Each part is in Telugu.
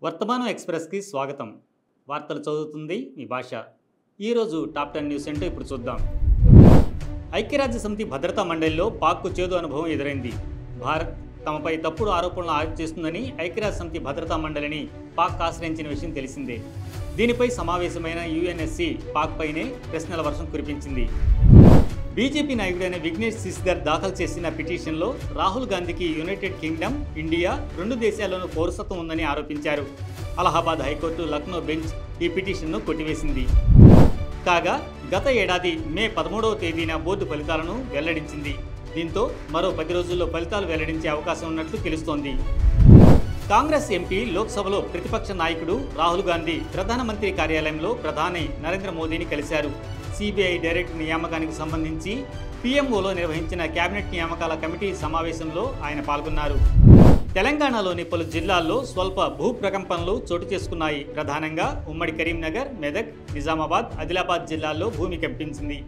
వర్తమానం ఎక్స్‌ప్రెస్‌కి స్వాగతం. వార్తలు చదువుతుంది మీ భాష. ఈరోజు టాప్ 10 న్యూస్ ఏంటో ఇప్పుడు చూద్దాం. ఐక్యరాజ్య సమితి భద్రతా మండలిలో పాక్కు చేదు అనుభవం ఎదురైంది. భారత్ తమపై తప్పుడు ఆరోపణలు చేస్తుందని ఐక్యరాజ్య సమితి భద్రతా మండలిని పాక్ ఆశ్రయించిన విషయం తెలిసిందే. దీనిపై సమావేశమైన యుఎన్ఎస్సి పాక్ పైనే ప్రశ్నల వర్షం కురిపించింది. బీజేపీ నాయకుడైన విఘ్నేష్ సిస్గర్ దాఖలు చేసిన పిటిషన్లో రాహుల్ గాంధీకి యునైటెడ్ కింగ్డమ్, ఇండియా రెండు దేశాల్లోనూ పౌరసత్వం ఉందని ఆరోపించారు. అలహాబాద్ హైకోర్టు లక్నో బెంచ్ ఈ పిటిషన్ను కొట్టివేసింది. కాగా గత ఏడాది మే 13వ తేదీన బోర్డు ఫలితాలను వెల్లడించింది. దీంతో మరో 10 రోజుల్లో ఫలితాలు వెల్లడించే అవకాశం ఉన్నట్లు తెలుస్తోంది. కాంగ్రెస్ ఎంపీ లోక్సభలో ప్రతిపక్ష నాయకుడు రాహుల్ గాంధీ ప్రధానమంత్రి కార్యాలయంలో ప్రధాని నరేంద్ర మోదీని కలిశారు. సిబిఐ డైరెక్టర్ నియామకానికి సంబంధించి పీఎంఓలో నిర్వహించిన కేబినెట్ నియామకాల కమిటీ సమావేశంలో ఆయన పాల్గొన్నారు. తెలంగాణలోని పలు జిల్లాల్లో స్వల్ప భూప్రకంపనలు చోటు చేసుకున్నాయి. ప్రధానంగా ఉమ్మడి కరీంనగర్, మెదక్, నిజామాబాద్, ఆదిలాబాద్ జిల్లాల్లో భూమి కంపించింది.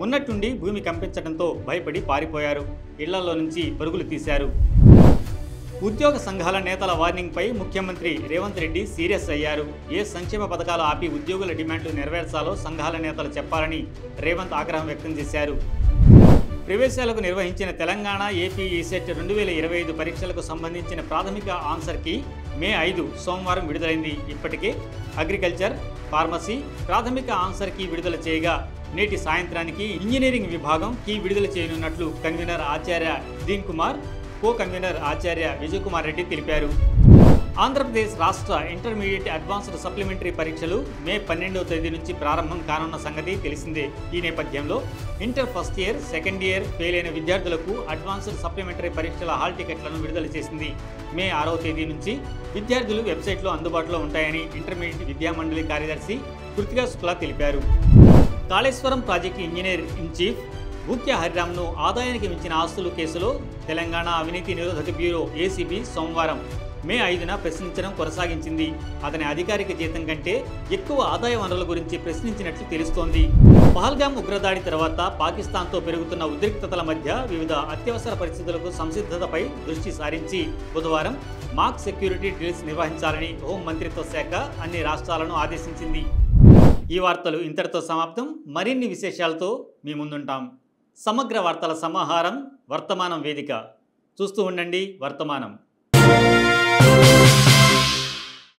ఉన్నట్టుండి భూమి కంపించడంతో భయపడి పారిపోయారు. ఇళ్లలో నుంచి పరుగులు తీశారు. ఉద్యోగ సంఘాల నేతల వార్నింగ్పై ముఖ్యమంత్రి రేవంత్ రెడ్డి సీరియస్ అయ్యారు. ఏ సంక్షేమ పథకాలు ఆపి ఉద్యోగుల డిమాండ్లు నెరవేర్చాలో సంఘాల నేతలు చెప్పాలని రేవంత్ ఆగ్రహం వ్యక్తం చేశారు. ప్రవేశాలకు నిర్వహించిన తెలంగాణ ఏపీ ఈసెట్ 2025 పరీక్షలకు సంబంధించిన ప్రాథమిక ఆన్సర్ కీ మే 5 సోమవారం విడుదలైంది. ఇప్పటికే అగ్రికల్చర్, ఫార్మసీ ప్రాథమిక ఆన్సర్ కీ విడుదల చేయగా నేటి సాయంత్రానికి ఇంజనీరింగ్ విభాగం కీ విడుదల చేయనున్నట్లు కన్వీనర్ ఆచార్య దీన్ కుమార్, కో కన్వీనర్ ఆచార్య విజయ్ కుమార్ రెడ్డి తెలిపారు. ఆంధ్రప్రదేశ్ రాష్ట్ర ఇంటర్మీడియట్ అడ్వాన్స్డ్ సప్లిమెంటరీ పరీక్షలు మే 12వ తేదీ నుంచి ప్రారంభం కానున్న సంగతి తెలిసిందే. ఈ నేపథ్యంలో inter first year, second year fail అయిన విద్యార్థులకు అడ్వాన్స్డ్ సప్లిమెంటరీ పరీక్షల హాల్ టికెట్లను విడుదల చేసింది. మే 6వ తేదీ నుంచి విద్యార్థులు వెబ్సైట్లో అందుబాటులో ఉంటాయని ఇంటర్మీడియట్ విద్యా మండలి కార్యదర్శి కృతికా శుక్లా తెలిపారు. Kaleshwaram project engineer in chief Bhukya హరిరామ్ను ఆదాయానికి మించిన ఆస్తులు కేసులో తెలంగాణ అవినీతి నిరోధక బ్యూరో ఏసీబీ సోమవారం మే 5న ప్రశ్నించడం కొనసాగించింది. అతని అధికారిక జీతం కంటే ఎక్కువ ఆదాయ వనరుల గురించి ప్రశ్నించినట్లు తెలుస్తోంది. పహల్గామ్ ఉగ్రదాడి తర్వాత పాకిస్తాన్తో పెరుగుతున్న ఉద్రిక్తతల మధ్య వివిధ అత్యవసర పరిస్థితులకు సంసిద్ధతపై దృష్టి సారించి బుధవారం మాక్ సెక్యూరిటీ డ్రిల్స్ నిర్వహించాలని హోం మంత్రిత్వ శాఖ అన్ని రాష్ట్రాలను ఆదేశించింది. ఈ వార్తలు ఇంతటితో సమాప్తం. మరిన్ని విశేషాలతో మీ ముందుంటాం. సమగ్ర వార్తల సమాహారం వర్తమానం వేదిక. చూస్తూ ఉండండి వర్తమానం.